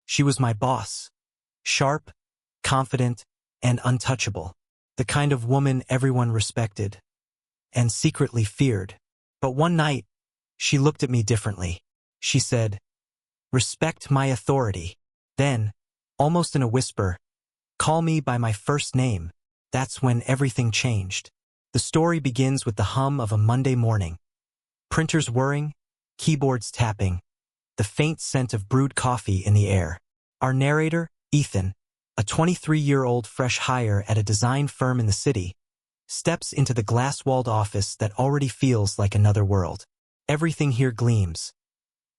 She was my boss. Sharp, confident, and untouchable. The kind of woman everyone respected and secretly feared. But one night, she looked at me differently. She said, "Respect my authority." Then, almost in a whisper, "Call me by my first name." That's when everything changed. The story begins with the hum of a Monday morning. Printers whirring, keyboards tapping, the faint scent of brewed coffee in the air. Our narrator, Ethan, a 23-year-old fresh hire at a design firm in the city, steps into the glass-walled office that already feels like another world. Everything here gleams.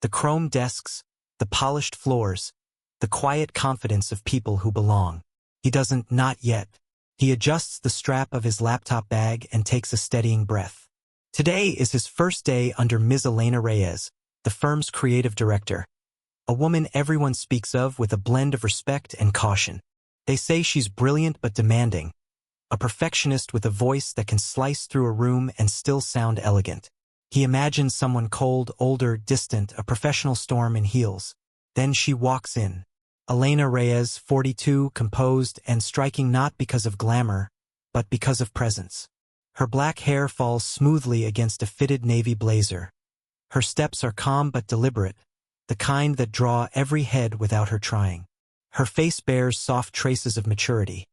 The chrome desks, the polished floors, the quiet confidence of people who belong. He doesn't, not yet. He adjusts the strap of his laptop bag and takes a steadying breath. Today is his first day under Ms. Elena Reyes, the firm's creative director. A woman everyone speaks of with a blend of respect and caution. They say she's brilliant but demanding, a perfectionist with a voice that can slice through a room and still sound elegant. He imagines someone cold, older, distant, a professional storm in heels. Then she walks in. Elena Reyes, 42, composed and striking not because of glamour, but because of presence. Her black hair falls smoothly against a fitted navy blazer. Her steps are calm but deliberate, the kind that draw every head without her trying. Her face bears soft traces of maturity.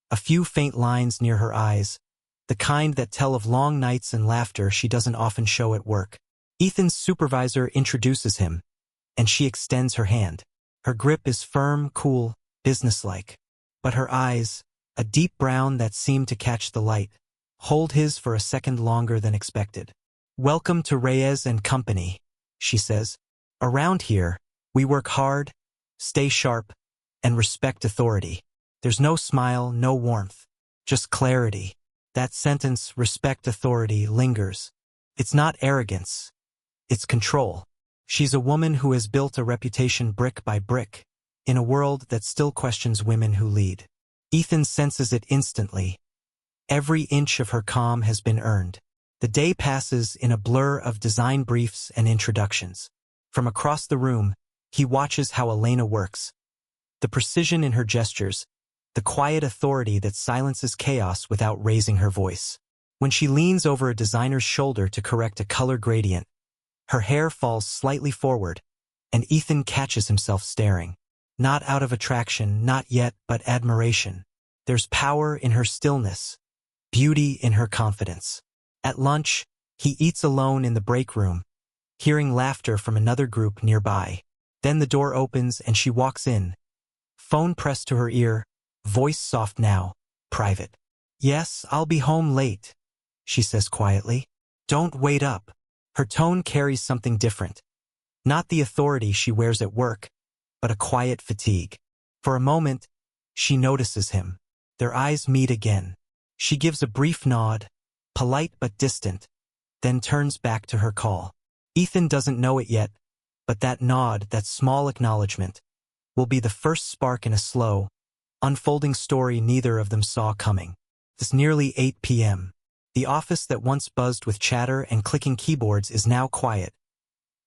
A few faint lines near her eyes, the kind that tell of long nights and laughter she doesn't often show at work. Ethan's supervisor introduces him, and she extends her hand. Her grip is firm, cool, businesslike. But her eyes, a deep brown that seem to catch the light, hold his for a second longer than expected. "Welcome to Reyes and Company," she says. "Around here, we work hard, stay sharp, and respect authority." There's no smile, no warmth, just clarity. That sentence, "respect authority," lingers. It's not arrogance. It's control. She's a woman who has built a reputation brick by brick, in a world that still questions women who lead. Ethan senses it instantly. Every inch of her calm has been earned. The day passes in a blur of design briefs and introductions. From across the room, he watches how Elena works. The precision in her gestures, the quiet authority that silences chaos without raising her voice. When she leans over a designer's shoulder to correct a color gradient, her hair falls slightly forward, and Ethan catches himself staring. Not out of attraction, not yet, but admiration. There's power in her stillness, beauty in her confidence. At lunch, he eats alone in the break room, hearing laughter from another group nearby. Then the door opens and she walks in, phone pressed to her ear, voice soft now, private. "Yes, I'll be home late," she says quietly. "Don't wait up." Her tone carries something different. Not the authority she wears at work, but a quiet fatigue. For a moment, she notices him. Their eyes meet again. She gives a brief nod, polite but distant, then turns back to her call. Ethan doesn't know it yet, but that nod, that small acknowledgement, will be the first spark in a slow, unfolding story neither of them saw coming. It's nearly 8 p.m. The office that once buzzed with chatter and clicking keyboards is now quiet.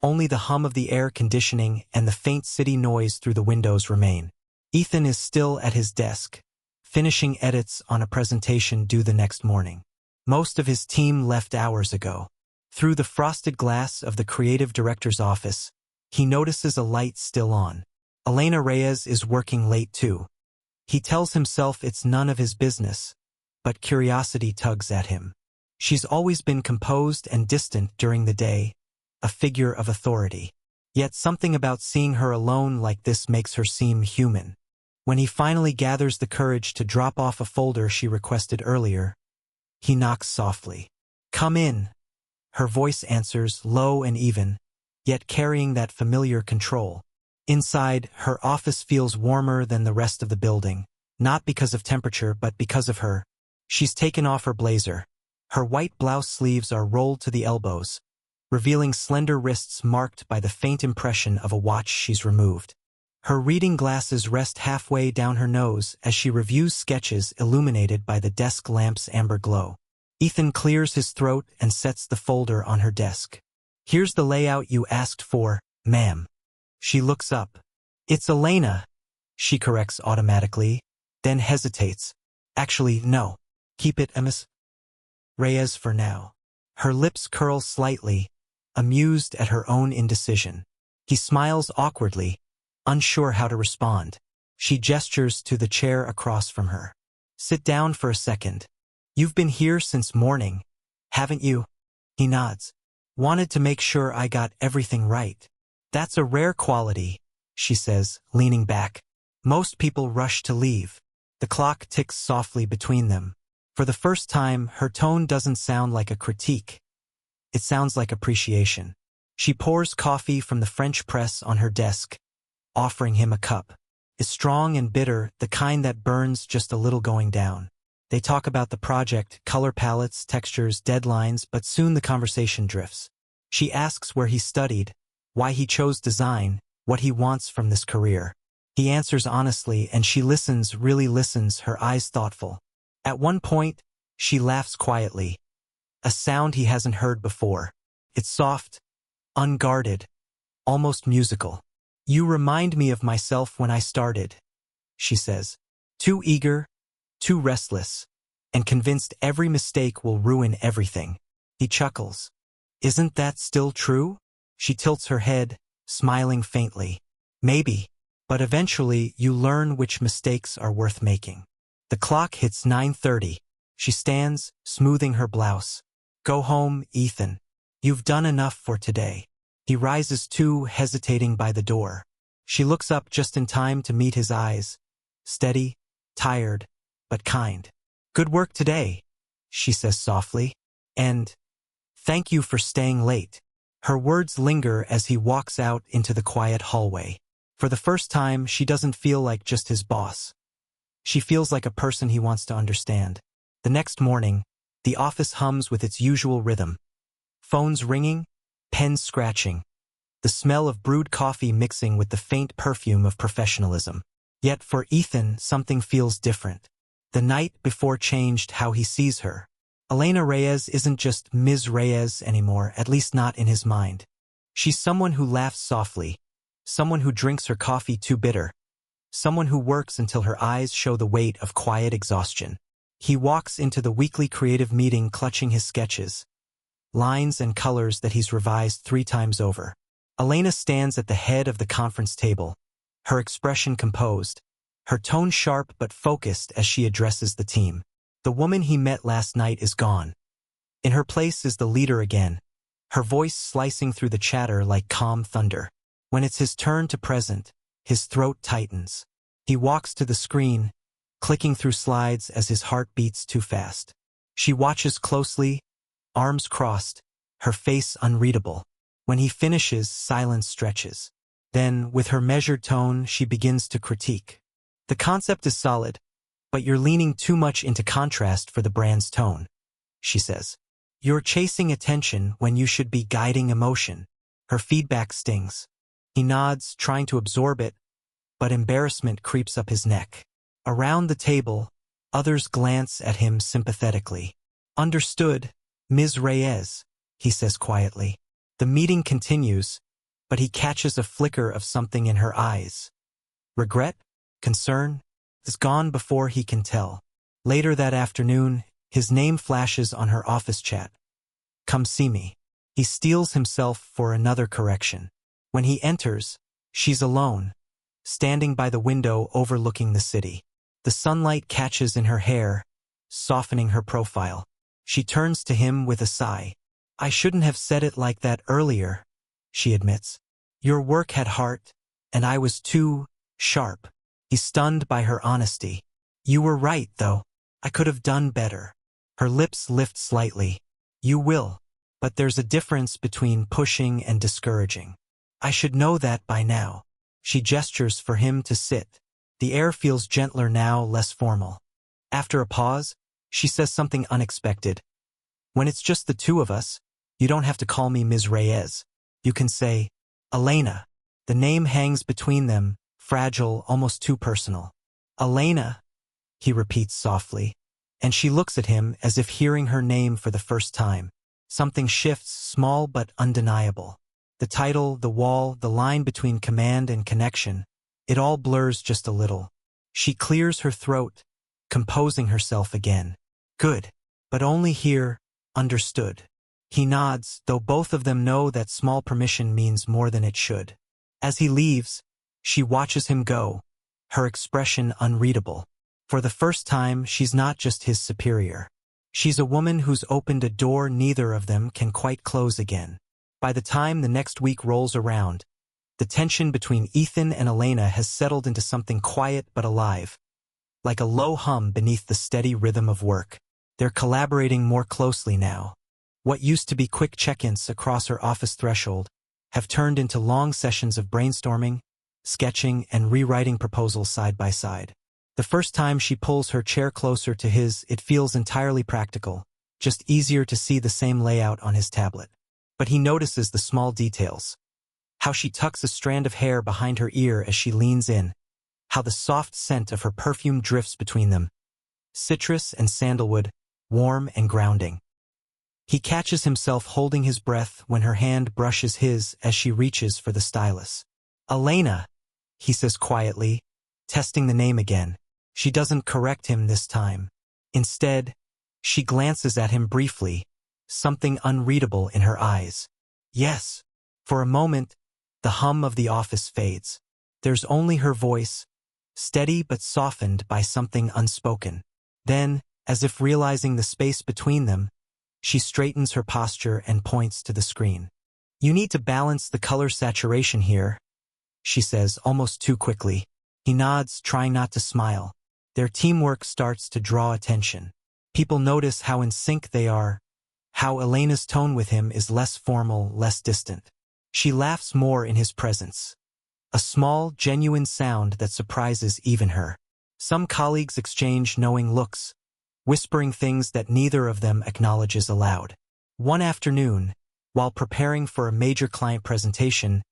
Only the hum of the air conditioning and the faint city noise through the windows remain. Ethan is still at his desk, finishing edits on a presentation due the next morning. Most of his team left hours ago. Through the frosted glass of the creative director's office, he notices a light still on. Elena Reyes is working late too. He tells himself it's none of his business, but curiosity tugs at him. She's always been composed and distant during the day, a figure of authority. Yet something about seeing her alone like this makes her seem human. When he finally gathers the courage to drop off a folder she requested earlier, he knocks softly. "Come in." Her voice answers, low and even, yet carrying that familiar control. Inside, her office feels warmer than the rest of the building, not because of temperature but because of her. She's taken off her blazer. Her white blouse sleeves are rolled to the elbows, revealing slender wrists marked by the faint impression of a watch she's removed. Her reading glasses rest halfway down her nose as she reviews sketches illuminated by the desk lamp's amber glow. Ethan clears his throat and sets the folder on her desk. "Here's the layout you asked for, ma'am." She looks up, It's Elena, she corrects automatically, then hesitates. Actually, no. Keep it Ms. Reyes for now. Her lips curl slightly, amused at her own indecision. He smiles awkwardly, unsure how to respond. She gestures to the chair across from her. Sit down for a second. You've been here since morning, haven't you? He nods. Wanted to make sure I got everything right. That's a rare quality, she says, leaning back. Most people rush to leave. The clock ticks softly between them. For the first time, her tone doesn't sound like a critique. It sounds like appreciation. She pours coffee from the French press on her desk, offering him a cup. It's strong and bitter, the kind that burns just a little going down. They talk about the project, color palettes, textures, deadlines, but soon the conversation drifts. She asks where he studied, why he chose design, what he wants from this career. He answers honestly, and she listens, really listens, her eyes thoughtful. At one point, she laughs quietly, a sound he hasn't heard before. It's soft, unguarded, almost musical. You remind me of myself when I started, she says. Too eager, too restless, and convinced every mistake will ruin everything. He chuckles. Isn't that still true? She tilts her head, smiling faintly. Maybe, but eventually you learn which mistakes are worth making. The clock hits 9:30. She stands, smoothing her blouse. Go home, Ethan. You've done enough for today. He rises too, hesitating by the door. She looks up just in time to meet his eyes. Steady, tired, but kind. Good work today, she says softly. And thank you for staying late. Her words linger as he walks out into the quiet hallway. For the first time, she doesn't feel like just his boss. She feels like a person he wants to understand. The next morning, the office hums with its usual rhythm. Phones ringing, pens scratching. The smell of brewed coffee mixing with the faint perfume of professionalism. Yet for Ethan, something feels different. The night before changed how he sees her. Elena Reyes isn't just Ms. Reyes anymore, at least not in his mind. She's someone who laughs softly, someone who drinks her coffee too bitter, someone who works until her eyes show the weight of quiet exhaustion. He walks into the weekly creative meeting clutching his sketches, lines and colors that he's revised 3 times over. Elena stands at the head of the conference table, her expression composed, her tone sharp but focused as she addresses the team. The woman he met last night is gone. In her place is the leader again, her voice slicing through the chatter like calm thunder. When it's his turn to present, his throat tightens. He walks to the screen, clicking through slides as his heart beats too fast. She watches closely, arms crossed, her face unreadable. When he finishes, silence stretches. Then, with her measured tone, she begins to critique. The concept is solid, but you're leaning too much into contrast for the brand's tone, she says. You're chasing attention when you should be guiding emotion. Her feedback stings. He nods, trying to absorb it, but embarrassment creeps up his neck. Around the table, others glance at him sympathetically. Understood, Ms. Reyes, he says quietly. The meeting continues, but he catches a flicker of something in her eyes. Regret? Concern? Is gone before he can tell. Later that afternoon, his name flashes on her office chat. Come see me. He steels himself for another correction. When he enters, she's alone, standing by the window overlooking the city. The sunlight catches in her hair, softening her profile. She turns to him with a sigh. I shouldn't have said it like that earlier, she admits. Your work had heart, and I was too sharp. He's stunned by her honesty. You were right, though. I could have done better. Her lips lift slightly. You will. But there's a difference between pushing and discouraging. I should know that by now. She gestures for him to sit. The air feels gentler now, less formal. After a pause, she says something unexpected. When it's just the two of us, you don't have to call me Ms. Reyes. You can say, Elena. The name hangs between them, fragile, almost too personal. Elena, he repeats softly, and she looks at him as if hearing her name for the first time. Something shifts, small but undeniable. The title, the wall, the line between command and connection. It all blurs just a little. She clears her throat, composing herself again. Good. But only here, understood. He nods, though both of them know that small permission means more than it should. As he leaves, she watches him go, her expression unreadable. For the first time, she's not just his superior. She's a woman who's opened a door neither of them can quite close again. By the time the next week rolls around, the tension between Ethan and Elena has settled into something quiet but alive. Like a low hum beneath the steady rhythm of work. They're collaborating more closely now. What used to be quick check-ins across her office threshold have turned into long sessions of brainstorming, sketching, and rewriting proposals side by side. The first time she pulls her chair closer to his, it feels entirely practical, just easier to see the same layout on his tablet. But he notices the small details. How she tucks a strand of hair behind her ear as she leans in. How the soft scent of her perfume drifts between them. Citrus and sandalwood, warm and grounding. He catches himself holding his breath when her hand brushes his as she reaches for the stylus. Elena, he says quietly, testing the name again. She doesn't correct him this time. Instead, she glances at him briefly, something unreadable in her eyes. Yes. For a moment, the hum of the office fades. There's only her voice, steady but softened by something unspoken. Then, as if realizing the space between them, she straightens her posture and points to the screen. You need to balance the color saturation here, she says almost too quickly. He nods, trying not to smile. Their teamwork starts to draw attention. People notice how in sync they are, how Elena's tone with him is less formal, less distant. She laughs more in his presence. A small, genuine sound that surprises even her. Some colleagues exchange knowing looks, whispering things that neither of them acknowledges aloud. One afternoon, while preparing for a major client presentation,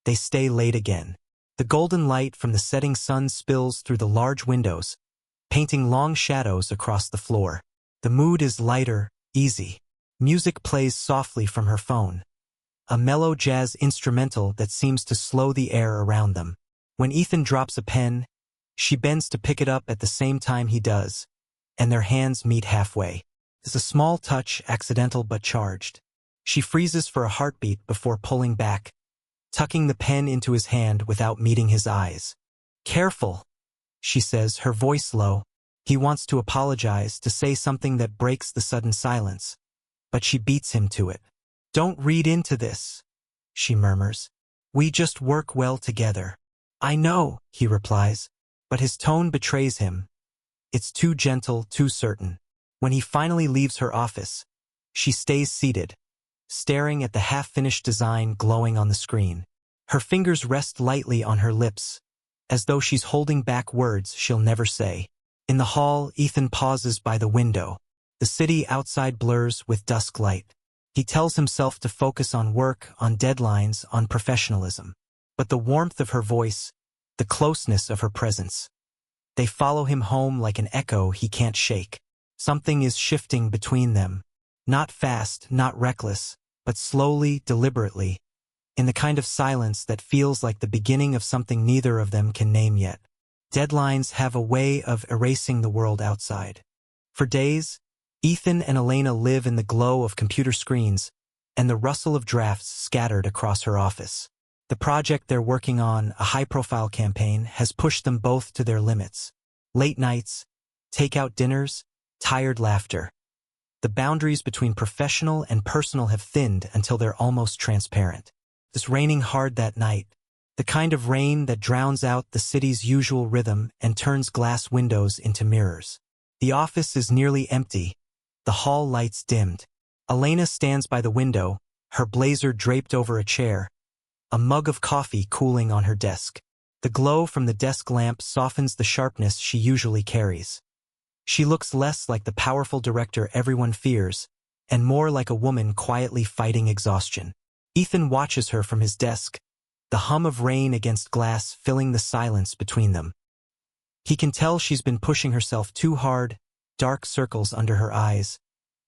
they stay late again. The golden light from the setting sun spills through the large windows, painting long shadows across the floor. The mood is lighter, easy. Music plays softly from her phone. A mellow jazz instrumental that seems to slow the air around them. When Ethan drops a pen, she bends to pick it up at the same time he does, and their hands meet halfway. It's a small touch, accidental but charged. She freezes for a heartbeat before pulling back, tucking the pen into his hand without meeting his eyes. Careful, she says, her voice low. He wants to apologize, to say something that breaks the sudden silence, but she beats him to it. Don't read into this, she murmurs. We just work well together. I know, he replies, but his tone betrays him. It's too gentle, too certain. When he finally leaves her office, she stays seated, staring at the half-finished design glowing on the screen. Her fingers rest lightly on her lips, as though she's holding back words she'll never say. In the hall, Ethan pauses by the window. The city outside blurs with dusk light. He tells himself to focus on work, on deadlines, on professionalism. But the warmth of her voice, the closeness of her presence, they follow him home like an echo he can't shake. Something is shifting between them. Not fast, not reckless, but slowly, deliberately, in the kind of silence that feels like the beginning of something neither of them can name yet. Deadlines have a way of erasing the world outside. For days, Ethan and Elena live in the glow of computer screens and the rustle of drafts scattered across her office. The project they're working on, a high-profile campaign, has pushed them both to their limits. Late nights, takeout dinners, tired laughter. The boundaries between professional and personal have thinned until they're almost transparent. It's raining hard that night, the kind of rain that drowns out the city's usual rhythm and turns glass windows into mirrors. The office is nearly empty, the hall lights dimmed. Elena stands by the window, her blazer draped over a chair, a mug of coffee cooling on her desk. The glow from the desk lamp softens the sharpness she usually carries. She looks less like the powerful director everyone fears, and more like a woman quietly fighting exhaustion. Ethan watches her from his desk, the hum of rain against glass filling the silence between them. He can tell she's been pushing herself too hard, dark circles under her eyes,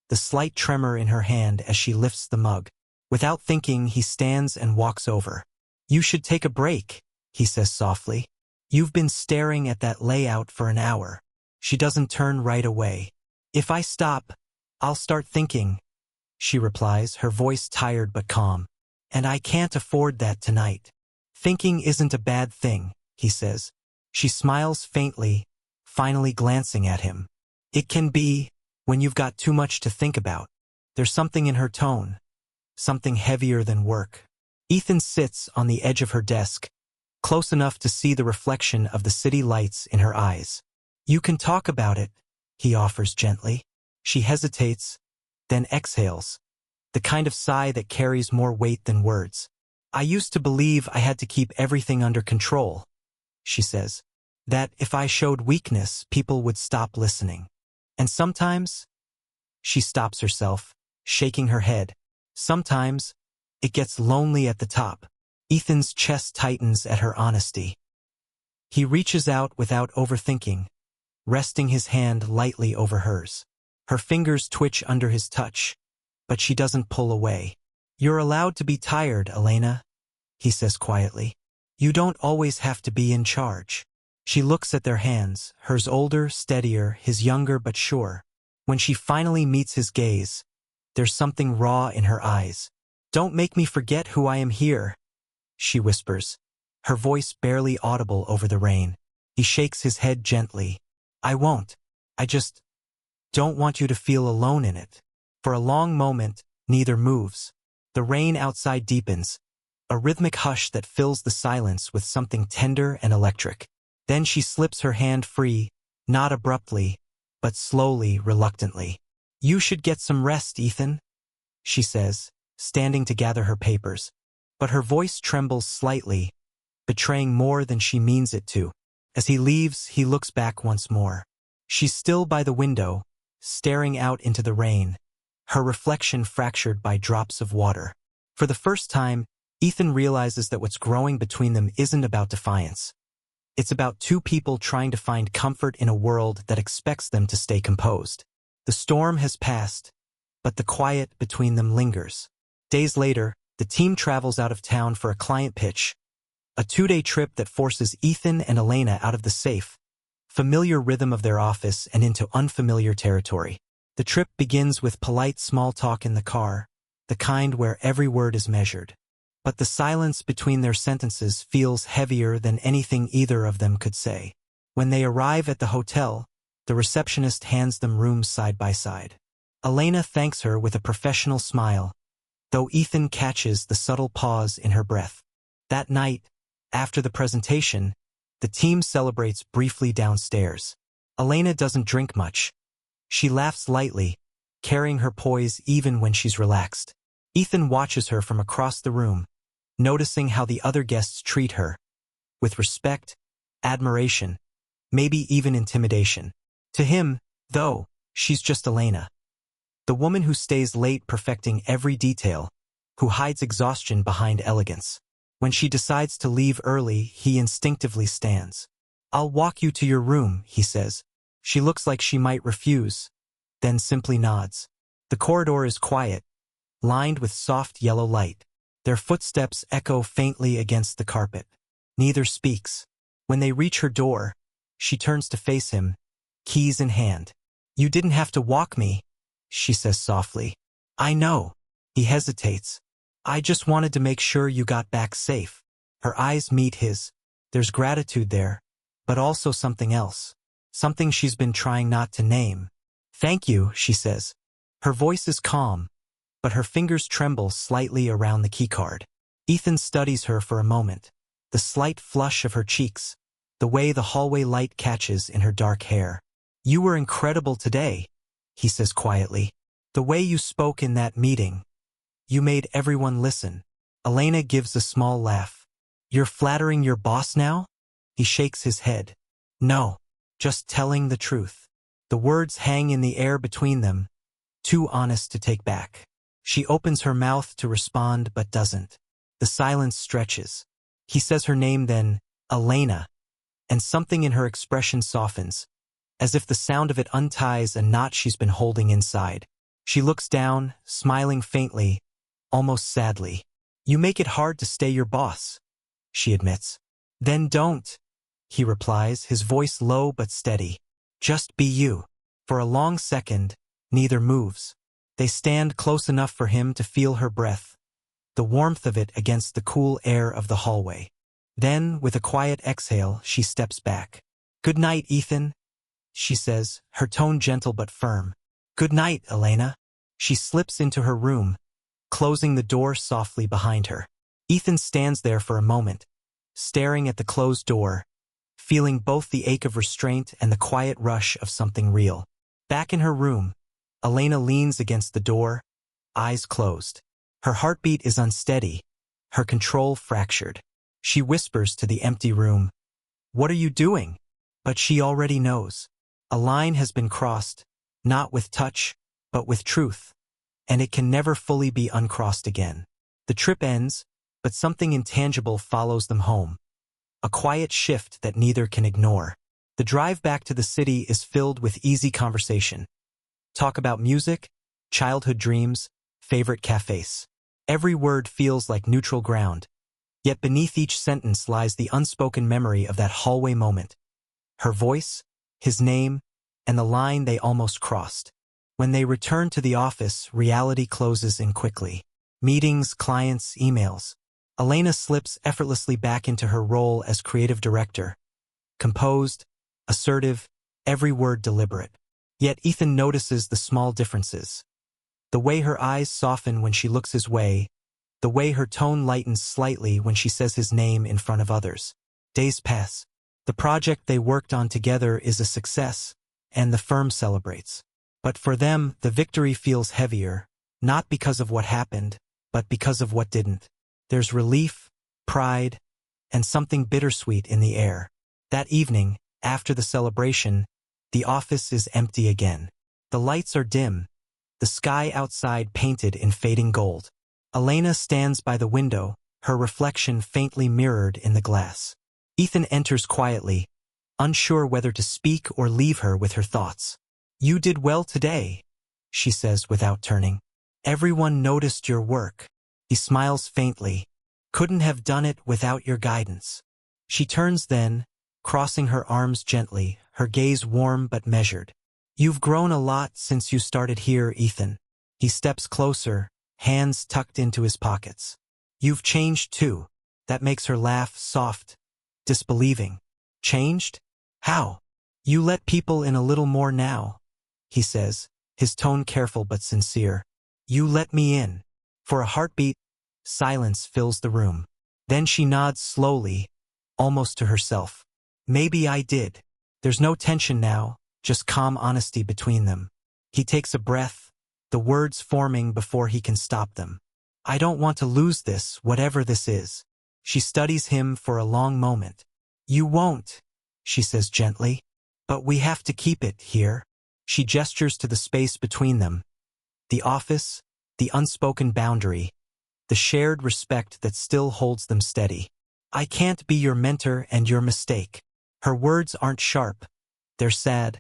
the slight tremor in her hand as she lifts the mug. Without thinking, he stands and walks over. You should take a break, he says softly. You've been staring at that layout for an hour. She doesn't turn right away. If I stop, I'll start thinking, she replies, her voice tired but calm. And I can't afford that tonight. Thinking isn't a bad thing, he says. She smiles faintly, finally glancing at him. It can be, when you've got too much to think about. There's something in her tone, something heavier than work. Ethan sits on the edge of her desk, close enough to see the reflection of the city lights in her eyes. You can talk about it, he offers gently. She hesitates, then exhales, the kind of sigh that carries more weight than words. I used to believe I had to keep everything under control, she says, that if I showed weakness, people would stop listening. And sometimes, she stops herself, shaking her head. Sometimes, it gets lonely at the top. Ethan's chest tightens at her honesty. He reaches out without overthinking, resting his hand lightly over hers. Her fingers twitch under his touch, but she doesn't pull away. You're allowed to be tired, Elena, he says quietly. You don't always have to be in charge. She looks at their hands, hers older, steadier, his younger but sure. When she finally meets his gaze, there's something raw in her eyes. Don't make me forget who I am here, she whispers, her voice barely audible over the rain. He shakes his head gently. I won't. I just don't want you to feel alone in it. For a long moment, neither moves. The rain outside deepens, a rhythmic hush that fills the silence with something tender and electric. Then she slips her hand free, not abruptly, but slowly, reluctantly. You should get some rest, Ethan, she says, standing to gather her papers. But her voice trembles slightly, betraying more than she means it to. As he leaves, he looks back once more. She's still by the window, staring out into the rain, her reflection fractured by drops of water. For the first time, Ethan realizes that what's growing between them isn't about defiance. It's about two people trying to find comfort in a world that expects them to stay composed. The storm has passed, but the quiet between them lingers. Days later, the team travels out of town for a client pitch, a 2-day trip that forces Ethan and Elena out of the safe, familiar rhythm of their office and into unfamiliar territory. The trip begins with polite small talk in the car, the kind where every word is measured. But the silence between their sentences feels heavier than anything either of them could say. When they arrive at the hotel, the receptionist hands them rooms side by side. Elena thanks her with a professional smile, though Ethan catches the subtle pause in her breath. That night, after the presentation, the team celebrates briefly downstairs. Elena doesn't drink much. She laughs lightly, carrying her poise even when she's relaxed. Ethan watches her from across the room, noticing how the other guests treat her, with respect, admiration, maybe even intimidation. To him, though, she's just Elena. The woman who stays late perfecting every detail, who hides exhaustion behind elegance. When she decides to leave early, he instinctively stands. I'll walk you to your room, he says. She looks like she might refuse, then simply nods. The corridor is quiet, lined with soft yellow light. Their footsteps echo faintly against the carpet. Neither speaks. When they reach her door, she turns to face him, keys in hand. You didn't have to walk me, she says softly. I know. He hesitates. I just wanted to make sure you got back safe. Her eyes meet his. There's gratitude there, but also something else. Something she's been trying not to name. Thank you, she says. Her voice is calm, but her fingers tremble slightly around the keycard. Ethan studies her for a moment, the slight flush of her cheeks, the way the hallway light catches in her dark hair. You were incredible today, he says quietly. The way you spoke in that meeting. You made everyone listen. Elena gives a small laugh. You're flattering your boss now? He shakes his head. No, just telling the truth. The words hang in the air between them, too honest to take back. She opens her mouth to respond but doesn't. The silence stretches. He says her name then, Elena, and something in her expression softens, as if the sound of it unties a knot she's been holding inside. She looks down, smiling faintly, almost sadly. You make it hard to stay your boss, she admits. Then don't, he replies, his voice low but steady. Just be you. For a long second, neither moves. They stand close enough for him to feel her breath, the warmth of it against the cool air of the hallway. Then, with a quiet exhale, she steps back. "Good night, Ethan," she says, her tone gentle but firm. "Good night, Elena." She slips into her room, closing the door softly behind her. Ethan stands there for a moment, staring at the closed door, feeling both the ache of restraint and the quiet rush of something real. Back in her room, Elena leans against the door, eyes closed. Her heartbeat is unsteady, her control fractured. She whispers to the empty room, "What are you doing?" But she already knows. A line has been crossed, not with touch, but with truth, and it can never fully be uncrossed again. The trip ends, but something intangible follows them home. A quiet shift that neither can ignore. The drive back to the city is filled with easy conversation. Talk about music, childhood dreams, favorite cafes. Every word feels like neutral ground, yet beneath each sentence lies the unspoken memory of that hallway moment. Her voice, his name, and the line they almost crossed. When they return to the office, reality closes in quickly. Meetings, clients, emails. Elena slips effortlessly back into her role as creative director. Composed, assertive, every word deliberate. Yet Ethan notices the small differences. The way her eyes soften when she looks his way, the way her tone lightens slightly when she says his name in front of others. Days pass. The project they worked on together is a success, and the firm celebrates. But for them, the victory feels heavier, not because of what happened, but because of what didn't. There's relief, pride, and something bittersweet in the air. That evening, after the celebration, the office is empty again. The lights are dim, the sky outside painted in fading gold. Elena stands by the window, her reflection faintly mirrored in the glass. Ethan enters quietly, unsure whether to speak or leave her with her thoughts. "You did well today," she says without turning. "Everyone noticed your work." He smiles faintly. "Couldn't have done it without your guidance." She turns then, crossing her arms gently, her gaze warm but measured. "You've grown a lot since you started here, Ethan." He steps closer, hands tucked into his pockets. "You've changed too." That makes her laugh, soft, disbelieving. "Changed? How?" "You let people in a little more now," he says, his tone careful but sincere. "You let me in." For a heartbeat, silence fills the room. Then she nods slowly, almost to herself. "Maybe I did." There's no tension now, just calm honesty between them. He takes a breath, the words forming before he can stop them. "I don't want to lose this, whatever this is." She studies him for a long moment. "You won't," she says gently. "But we have to keep it here." She gestures to the space between them. The office, the unspoken boundary, the shared respect that still holds them steady. "I can't be your mentor and your mistake." Her words aren't sharp. They're sad,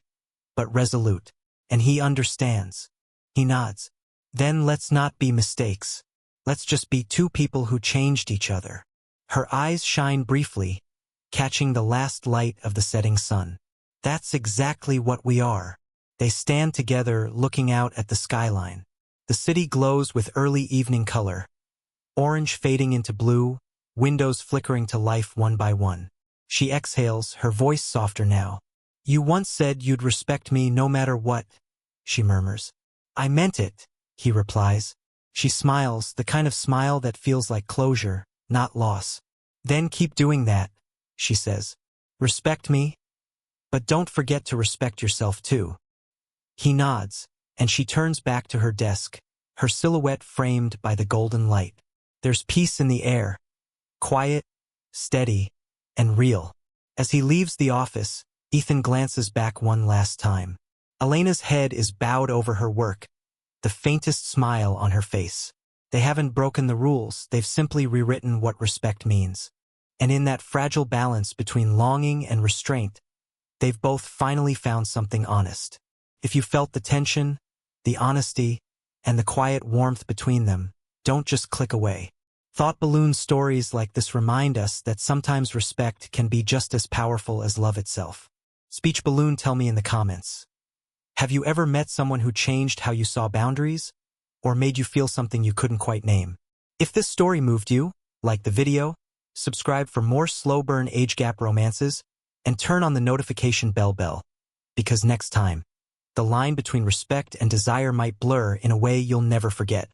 but resolute. And he understands. He nods. "Then let's not be mistakes. Let's just be two people who changed each other." Her eyes shine briefly, catching the last light of the setting sun. "That's exactly what we are." They stand together, looking out at the skyline. The city glows with early evening color, orange fading into blue, windows flickering to life one by one. She exhales, her voice softer now. "You once said you'd respect me no matter what," she murmurs. "I meant it," he replies. She smiles, the kind of smile that feels like closure, not loss. "Then keep doing that," she says. "Respect me, but don't forget to respect yourself too." He nods, and she turns back to her desk, her silhouette framed by the golden light. There's peace in the air, quiet, steady, and real. As he leaves the office, Ethan glances back one last time. Elena's head is bowed over her work, the faintest smile on her face. They haven't broken the rules, they've simply rewritten what respect means. And in that fragile balance between longing and restraint, they've both finally found something honest. If you felt the tension, the honesty, and the quiet warmth between them, don't just click away. Thought balloon stories like this remind us that sometimes respect can be just as powerful as love itself. Speech balloon, tell me in the comments. Have you ever met someone who changed how you saw boundaries? Or made you feel something you couldn't quite name? If this story moved you, like the video, subscribe for more slow burn age gap romances, and turn on the notification bell, because next time, the line between respect and desire might blur in a way you'll never forget.